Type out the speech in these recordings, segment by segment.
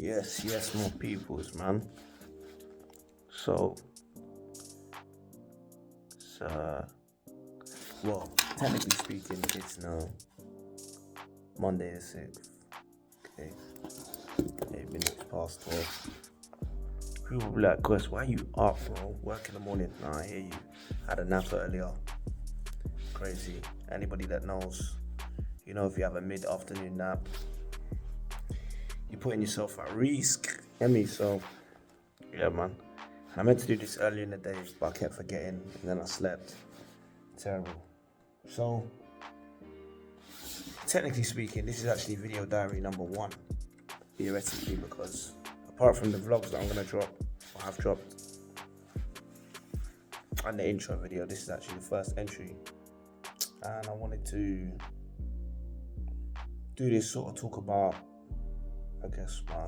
Yes, more peoples, man. So, it's, well, technically speaking, it's now Monday the 6th. Okay, 8 minutes past 12. People will be like, Chris, why are you up, bro? Work in the morning. Nah, I hear you. Had a nap earlier. Crazy. Anybody that knows, if you have a mid-afternoon nap, you're putting yourself at risk. Hear me? So, yeah, man. I meant to do this earlier in the day, but I kept forgetting, and then I slept. Terrible. So, technically speaking, this is actually video diary number 1, theoretically, because apart from the vlogs that I'm gonna drop, or have dropped, and the intro video, this is actually the first entry. And I wanted to do this sort of talk about, I guess, my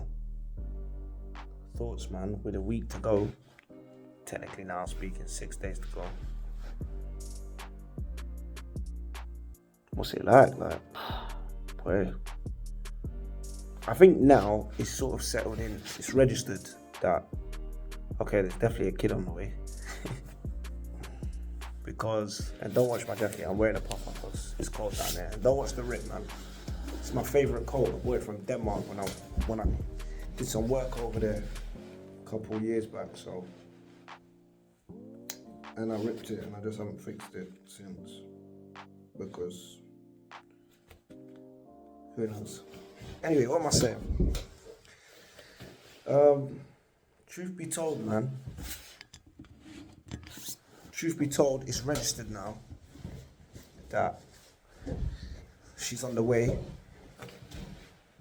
thoughts, man, with a week to go. Technically now speaking, 6 days to go. What's it like? Boy, I think now it's sort of settled in. It's registered that, okay, there's definitely a kid on the way. Because, and don't watch my jacket, I'm wearing a puffer because it's cold down there. And don't watch the rip, man. It's my favourite coat. I bought it from Denmark when I did some work over there a couple of years back, so. And I ripped it and I just haven't fixed it since. Because, who knows? Anyway, what am I saying? Truth be told, man. Truth be told, it's registered now that she's on the way.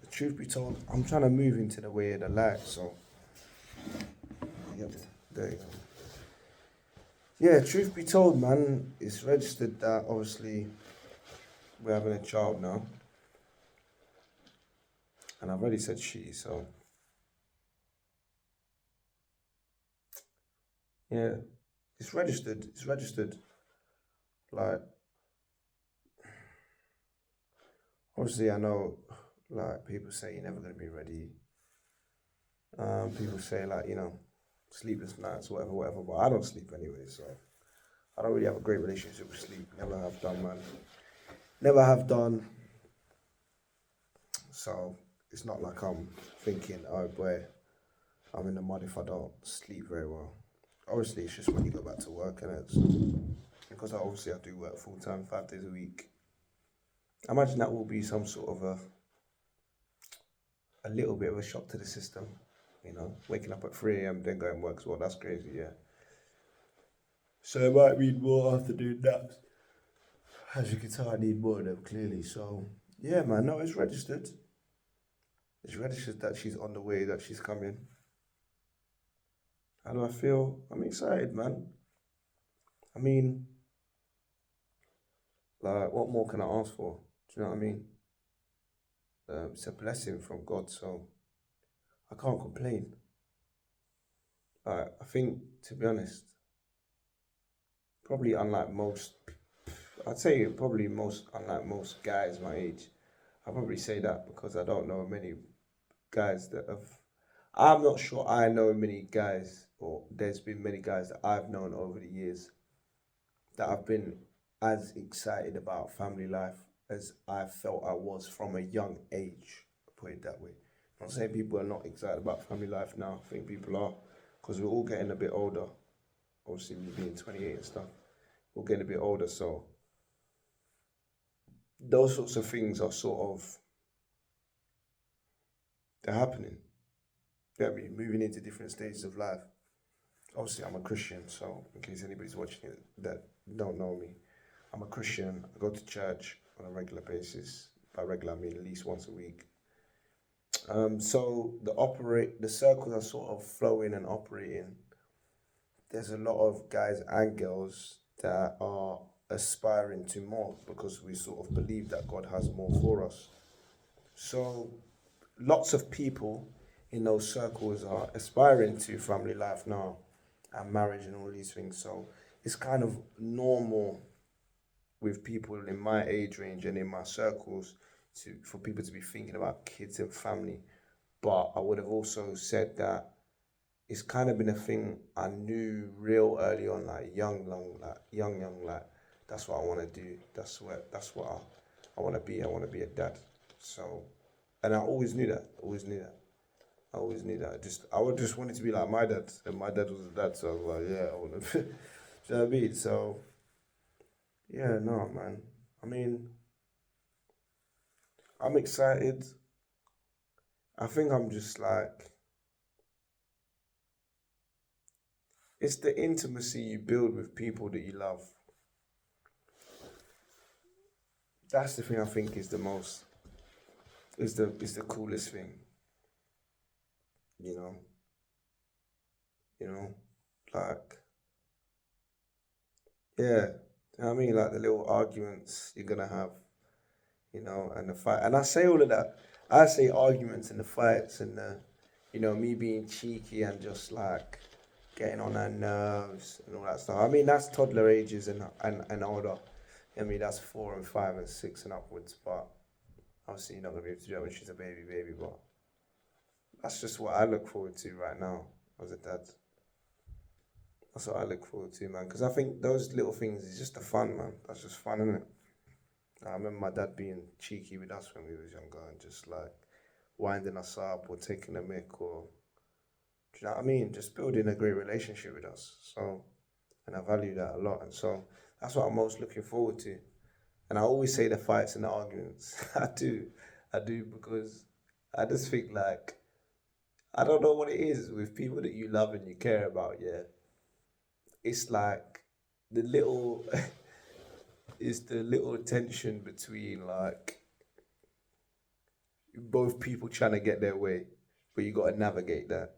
Truth be told, I'm trying to move into the way of the light, so. Yep, there you go. Yeah, truth be told, man, it's registered that obviously we're having a child now. And I've already said she, so. Yeah, it's registered. Like, obviously I know, like, people say you're never going to be ready. People say, like, sleepless nights, whatever, but I don't sleep anyway, so I don't really have a great relationship with sleep. Never have done, man. Never have done. So it's not like I'm thinking, oh boy, I'm in the mud if I don't sleep very well. Obviously, it's just when you go back to work, and it's because I do work full time, 5 days a week. I imagine that will be some sort of a little bit of a shock to the system, waking up at 3 a.m. then going to work as well. That's crazy, yeah. So it might mean more afternoon naps. As you can tell, I need more of them, clearly. So, yeah, man, no, it's registered. It's registered that she's on the way, that she's coming. How do I feel? I'm excited, man. I mean, like, what more can I ask for? Do you know what I mean? It's a blessing from God, so I can't complain. I think, to be honest, probably unlike most, I'd say probably unlike most guys my age. I'll probably say that because I don't know many guys that have. I'm not sure I know many guys, or there's been many guys that I've known over the years that have been as excited about family life as I felt I was from a young age, put it that way. I'm not saying people are not excited about family life now. I think people are, because we're all getting a bit older. Obviously, me being 28 and stuff, we're getting a bit older, so those sorts of things are they're happening. You know what I mean? Moving into different stages of life. Obviously, I'm a Christian, so in case anybody's watching it that don't know me, I'm a Christian. I go to church on a regular basis. By regular, I mean at least once a week. So the circles are sort of flowing and operating. There's a lot of guys and girls that are aspiring to more because we sort of believe that God has more for us. So lots of people in those circles are aspiring to family life now and marriage and all these things. So it's kind of normal with people in my age range and in my circles for people to be thinking about kids and family. but I would have also said that it's kind of been a thing I knew real early on, like young, like that's what I want to do. That's what I want to be. I want to be a dad. So, and I always knew that. Always knew that. I always knew that. I would just wanted to be like my dad, and my dad was a dad. So I was like, yeah, I want to. Do you know what I mean? So yeah, no, man. I mean, I'm excited. I think I'm just like it's the intimacy you build with people that you love. That's the thing I think is the most is the coolest thing. You know, you know, like yeah. You know what I mean, like the little arguments you're gonna have, and the fight. And I say all of that. I say arguments and the fights and me being cheeky and just like getting on her nerves and all that stuff. I mean, that's toddler ages and older. I mean, that's 4 and 5 and 6 and upwards. But obviously, you're not gonna be able to do that when she's a baby. But that's just what I look forward to right now as a dad. That's what I look forward to, man. Because I think those little things is just the fun, man. That's just fun, isn't it? I remember my dad being cheeky with us when we was younger and just like winding us up or taking a mick or, do you know what I mean? Just building a great relationship with us. So, and I value that a lot. And so that's what I'm most looking forward to. And I always say the fights and the arguments. I do because I just think like, I don't know what it is with people that you love and you care about, yeah. It's like the little, it's the little tension between like both people trying to get their way, but you got to navigate that.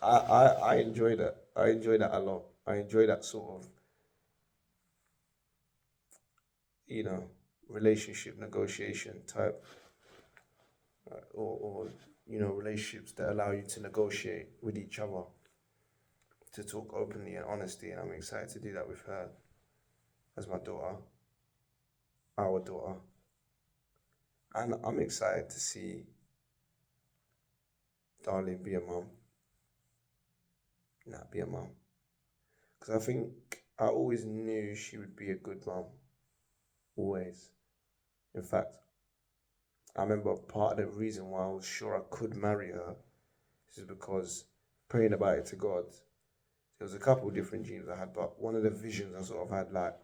I enjoy that. I enjoy that a lot. I enjoy that sort of, you know, relationship negotiation type, or relationships that allow you to negotiate with each other, to talk openly and honestly. And I'm excited to do that with her as my daughter, our daughter. And I'm excited to see Darlene be a mom, not be a mom. Because I think I always knew she would be a good mom. Always. In fact, I remember part of the reason why I was sure I could marry her is because praying about it to God, there was a couple of different dreams I had, but one of the visions I sort of had like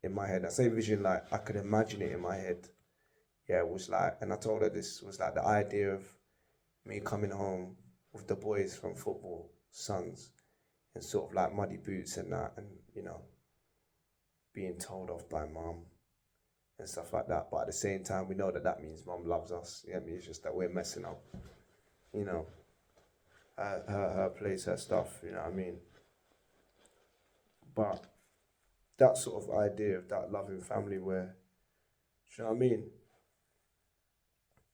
in my head, I say vision like I could imagine it in my head. Yeah, it was like, and I told her this was like the idea of me coming home with the boys from football, sons, and sort of like muddy boots and that, and being told off by mom and stuff like that. But at the same time, we know that that means mom loves us. You know what I mean? It's just that we're messing up, you know, her place, her stuff, you know what I mean? But that sort of idea of that loving family where, you know what I mean?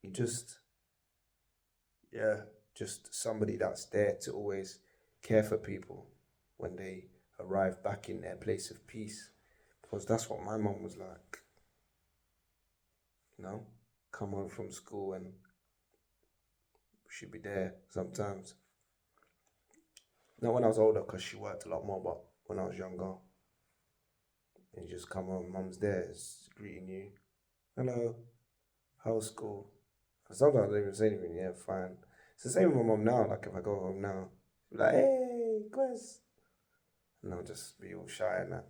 You just, yeah, just somebody that's there to always care for people when they arrive back in their place of peace. Because that's what my mom was like, come home from school and she'd be there sometimes. Not when I was older because she worked a lot more, but when I was younger, and you just come home, mum's there, greeting you. Hello, how's school? And sometimes I don't even say anything, yeah, fine. It's the same with my mum now, like if I go home now, she'll be like, hey, Chris. And I'll just be all shy and that,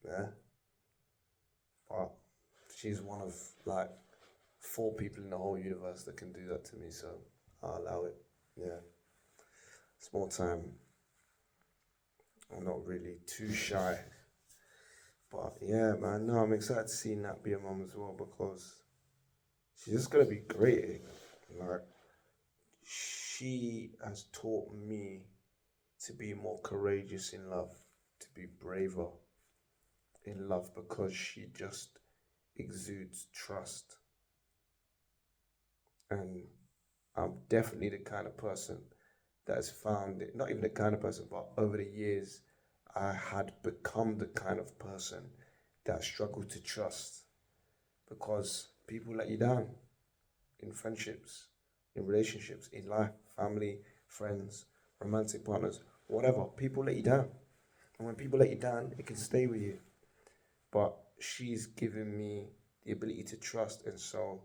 yeah. But she's one of like 4 people in the whole universe that can do that to me, so I'll allow it, yeah. Small time. I'm not really too shy. But yeah, man, no, I'm excited to see Nat be a mum as well because she's just gonna be great. Like, she has taught me to be more courageous in love, to be braver in love because she just exudes trust. And I'm definitely the kind of person that has found it, not even the kind of person, but over the years, I had become the kind of person that struggled to trust because people let you down in friendships. in relationships, in life, family, friends, romantic partners, whatever. People let you down. And when people let you down, it can stay with you. But she's given me the ability to trust, and so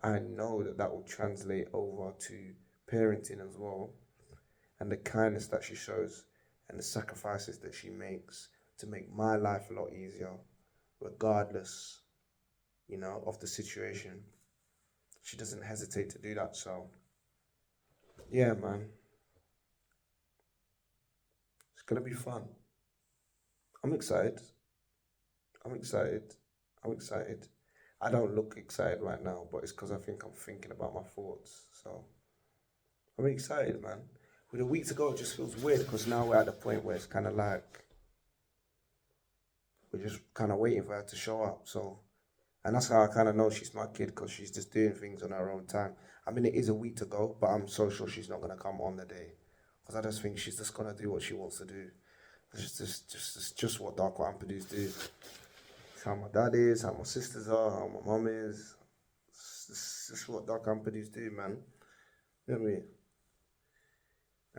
I know that that will translate over to parenting as well, and the kindness that she shows and the sacrifices that she makes to make my life a lot easier, regardless, of the situation. She doesn't hesitate to do that. So, yeah, man, it's gonna be fun. I'm excited. I'm excited. I'm excited. I don't look excited right now, but it's because I think I'm thinking about my thoughts. So, I'm excited, man. With a week to go, it just feels weird because now we're at the point where it's kind of like we're just kind of waiting for her to show up. So, and that's how I kind of know she's my kid, because she's just doing things on her own time. I mean, it is a week to go, but I'm so sure she's not going to come on the day, because I just think she's just going to do what she wants to do. It's just what dark Ampadus do. It's how my dad is, how my sisters are, how my mum is. It's just what dark Ampadus do, man. You know what I mean?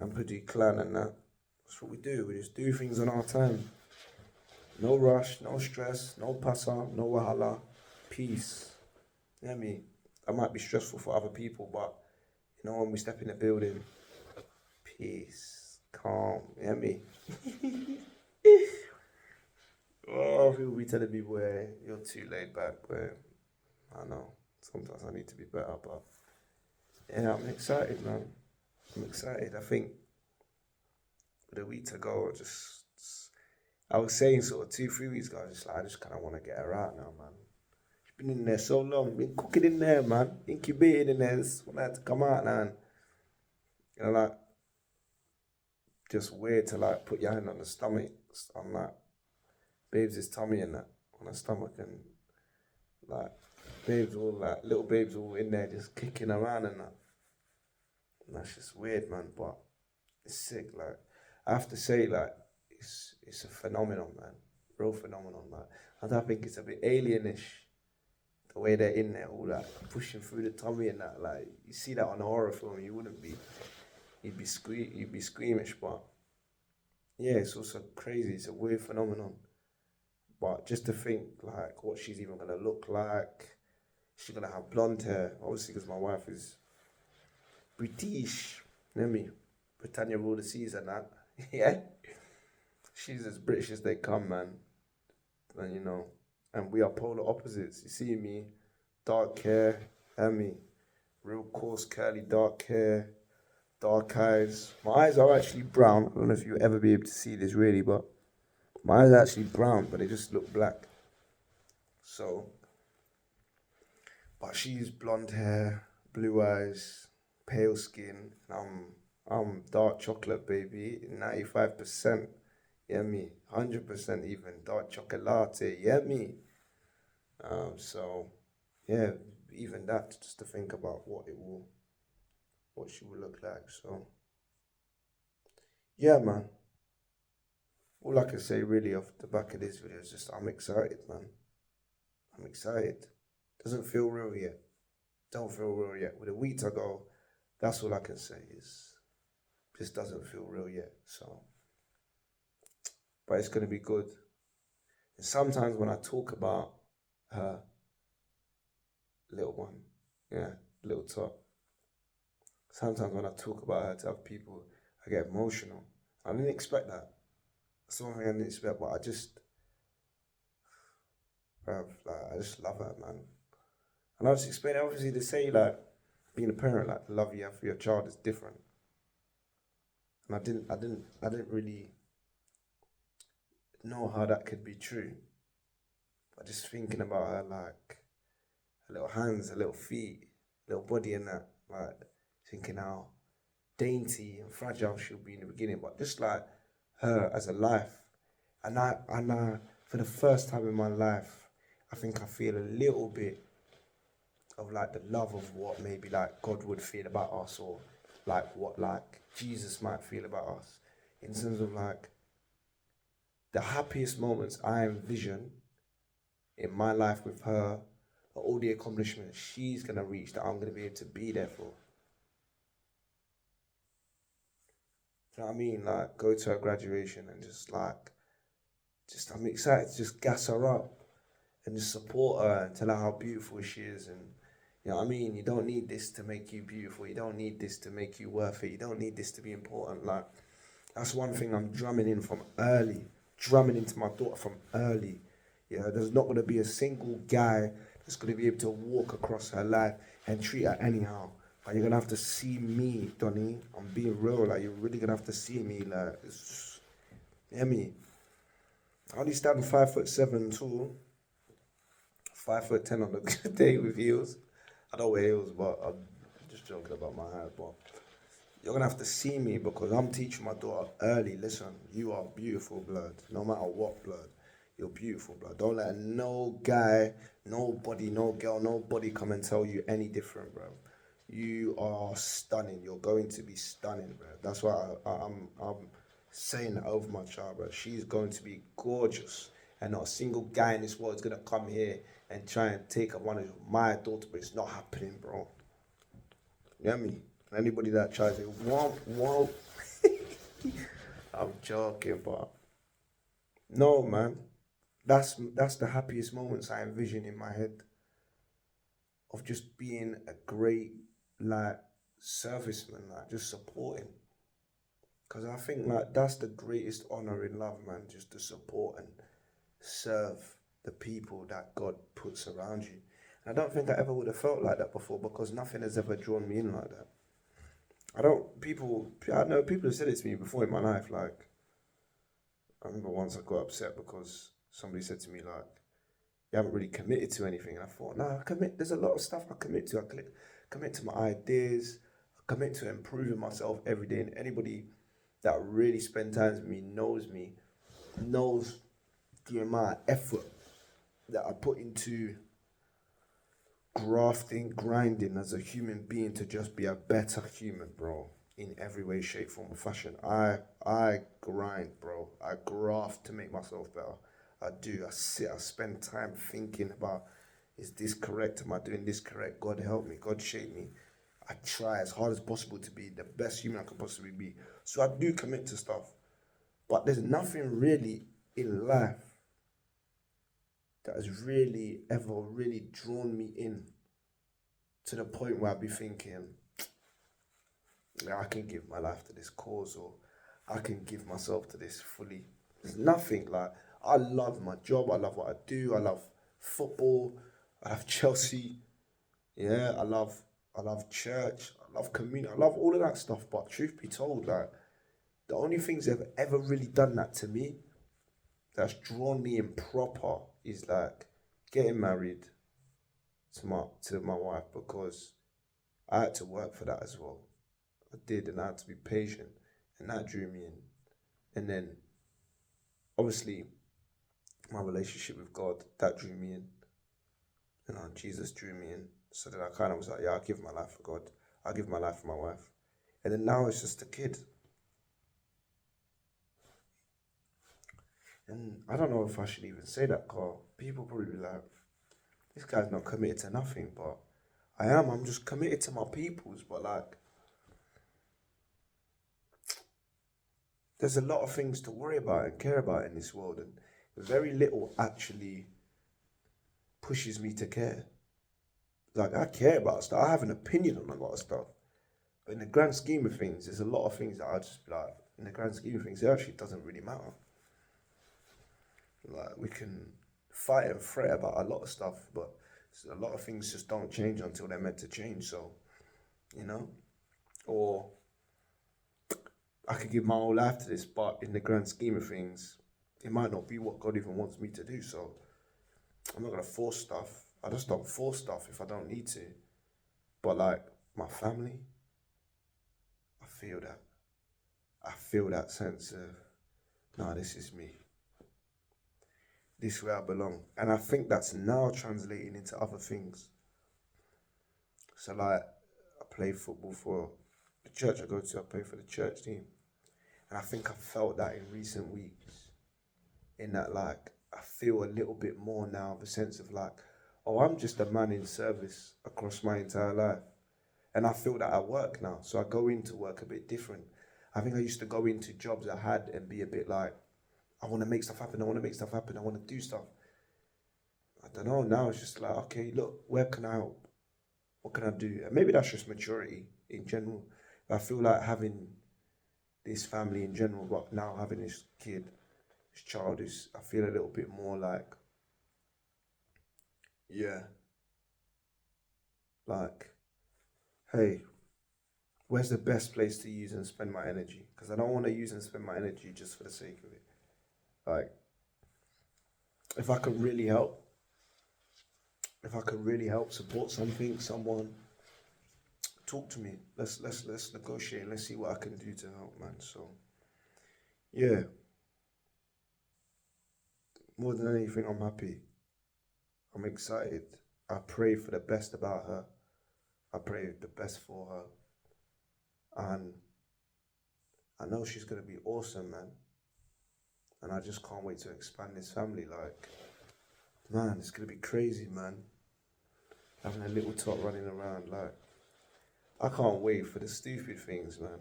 Ampadu clan and that. That's what we do. We just do things on our time. No rush, no stress, no passa, no wahala. Peace. You know what I mean? That might be stressful for other people, but when we step in the building, peace, calm. You know what I mean? Oh, people be telling me, boy, you're too laid back, boy. I know. Sometimes I need to be better, but yeah, I'm excited, man. I'm excited. I think with a week to go, I was saying sort of 2-3 weeks ago, I just kind of want to get her out now, man. She's been in there so long, been cooking in there, man, incubated in there. Just want her to come out now, and like, just weird to like put your hand on the stomach, on like babes' tummy and that, on her stomach, and like babes all like little babes all in there just kicking around and that. And that's just weird, man, but it's sick. Like, I have to say, like, it's a phenomenon, man. Real phenomenon, man. And I think it's a bit alienish, the way they're in there, all that pushing through the tummy and that. Like, you see that on a horror film, you wouldn't be. You'd be squeamish, but yeah, it's also crazy. It's a weird phenomenon. But just to think, like, what she's even gonna look like. She's gonna have blonde hair, obviously, because my wife is British. You know what I mean? Britannia rule the seas and that. Yeah. She's as British as they come, man. And and we are polar opposites. You see me, dark hair, Emmy, real coarse, curly, dark hair, dark eyes. My eyes are actually brown. I don't know if you'll ever be able to see this really, but my eyes are actually brown, but they just look black. So, but she's blonde hair, blue eyes, pale skin. I'm dark chocolate, baby, 95%. Yeah, me, 100% even, dark chocolate latte, yeah, me. So, yeah, even that, just to think about what she will look like. So, yeah, man. All I can say really off the back of this video is just I'm excited, man. I'm excited. Doesn't feel real yet. Don't feel real yet. With a week to go, that's all I can say is just doesn't feel real yet. So, but it's gonna be good. And sometimes when I talk about her little one, little top. Sometimes when I talk about her to other people, I get emotional. I didn't expect that. That's the one thing I didn't expect, but I just love her, man. And I just explain, obviously, to say, like, being a parent, like, the love you have for your child is different. And I didn't really know how that could be true. But just thinking about her, like, her little hands, her little feet, little body and that, like, thinking how dainty and fragile she'll be in the beginning, but just like her as a life. And I for the first time in my life, I think I feel a little bit of like the love of what maybe like God would feel about us, or like what like Jesus might feel about us, in terms of like the happiest moments I envision in my life with her, are all the accomplishments she's gonna reach that I'm gonna be able to be there for. You know what I mean? Like, go to her graduation and I'm excited to just gas her up and just support her and tell her how beautiful she is. And you know what I mean? You don't need this to make you beautiful. You don't need this to make you worth it. You don't need this to be important. Like, that's one thing I'm drumming in from early, drumming into my daughter from early. Yeah, there's not gonna be a single guy that's gonna be able to walk across her life and treat her anyhow. But you're gonna have to see me, Donny. I'm being real. Like, you're really gonna have to see me. Like, it's just, you hear me? I only stand 5'7" tall, 5'10" on a good day with heels. I don't wear heels, but I'm just joking about my height. But you're gonna have to see me because I'm teaching my daughter early. Listen, you are beautiful, blood. No matter what, blood, you're beautiful, blood. Don't let no guy, nobody, no girl, nobody come and tell you any different, bro. You are stunning. You're going to be stunning, bro. That's why I'm saying that over my child, bro. She's going to be gorgeous, and not a single guy in this world is gonna come here and try and take advantage of my daughter. But it's not happening, bro. You know me? Anybody that tries it, womp. I'm joking, but no, man. That's the happiest moments I envision in my head of just being a great like serviceman, like just supporting. Cause I think like that's the greatest honor in love, man. Just to support and serve the people that God puts around you. And I don't think I ever would have felt like that before because nothing has ever drawn me in like that. I know people have said it to me before in my life. Like, I remember once I got upset because somebody said to me, like, you haven't really committed to anything. And I thought, no, there's a lot of stuff I commit to. Commit to my ideas, I commit to improving myself every day. And anybody that really spends time with me, knows the amount of effort that I put into grafting, grinding as a human being to just be a better human, bro. In every way, shape, form, or fashion. I grind, bro. I graft to make myself better. I do. I spend time thinking about, is this correct? Am I doing this correct? God help me. God shape me. I try as hard as possible to be the best human I can possibly be. So I do commit to stuff. But there's nothing really in life that has really ever really drawn me in to the point where I'd be thinking, yeah, I can give my life to this cause, or I can give myself to this fully. There's nothing. Like, I love my job, I love what I do, I love football, I love Chelsea, yeah, I love church, I love community, I love all of that stuff. But truth be told, like, the only things that have ever really done that to me, that's drawn me in proper, is like getting married to my wife, because I had to work for that as well. I did, and I had to be patient, and that drew me in. And then, obviously, my relationship with God, that drew me in. You know, Jesus drew me in. So then I kind of was like, yeah, I'll give my life for God. I'll give my life for my wife. And then now it's just a kid. And I don't know if I should even say that, Carl. People probably be like, this guy's not committed to nothing, but I am. I'm just committed to my peoples, but like, there's a lot of things to worry about and care about in this world, and very little actually pushes me to care. Like, I care about stuff. I have an opinion on a lot of stuff. But in the grand scheme of things, there's a lot of things that I just be like, in the grand scheme of things, it actually doesn't really matter. Like, we can fight and fret about a lot of stuff, but a lot of things just don't change until they're meant to change. So, you know, or I could give my whole life to this, but in the grand scheme of things, it might not be what God even wants me to do. So I'm not gonna force stuff. I just don't force stuff if I don't need to. But like my family, I feel that. I feel that sense of, nah, this is me. This is where I belong. And I think that's now translating into other things. So like, I play football for the church I go to, I play for the church team. And I think I felt that in recent weeks. In that, like, I feel a little bit more now, the sense of like, oh, I'm just a man in service across my entire life. And I feel that at work now. So I go into work a bit different. I think I used to go into jobs I had and be a bit like, I want to make stuff happen. I want to make stuff happen. I want to do stuff. I don't know. Now it's just like, okay, look, where can I help? What can I do? And maybe that's just maturity in general. But I feel like having this family in general, but now having this kid, this child, is, I feel a little bit more like, yeah, like, hey, where's the best place to use and spend my energy? Because I don't want to use and spend my energy just for the sake of it. Like, if I can really help, support something, someone, talk to me. Let's negotiate. Let's see what I can do to help, man. So, yeah, more than anything, I'm happy. I'm excited. I pray for the best about her. I pray the best for her, and I know she's gonna be awesome, man. And I just can't wait to expand this family. Like, man, it's gonna be crazy, man. Having a little tot running around, like, I can't wait for the stupid things, man.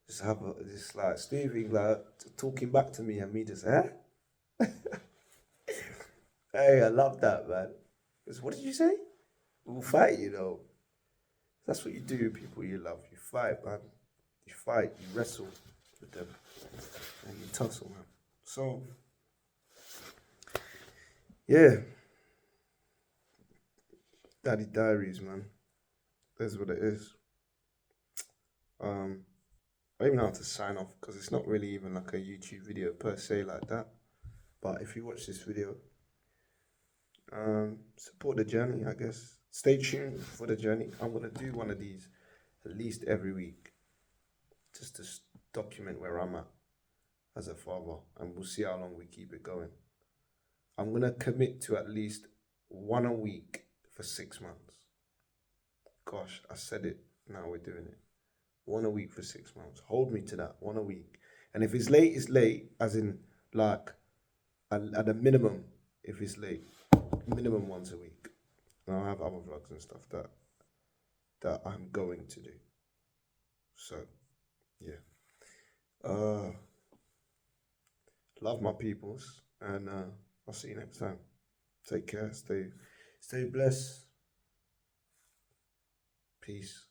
Just have this like stupid like talking back to me and me just Hey, I love that, man. What did you say? We'll fight, you know. That's what you do, people you love. You fight, man. You fight, you wrestle with them, and you tussle, man. So, yeah. Daddy Diaries, man. That's what it is. I don't even know how to sign off because it's not really even like a YouTube video per se like that. But if you watch this video, support the journey, I guess. Stay tuned for the journey. I'm gonna do one of these at least every week, just to document where I'm at as a father, and we'll see how long we keep it going. I'm gonna commit to at least one a week for 6 months. Gosh, I said it. Now we're doing it. One a week for 6 months. Hold me to that. One a week. And if it's late, it's late. As in, like, at a minimum, if it's late, minimum once a week. And I'll have other vlogs and stuff that I'm going to do. So, yeah. Love my peoples, and I'll see you next time. Take care. Stay blessed. Peace.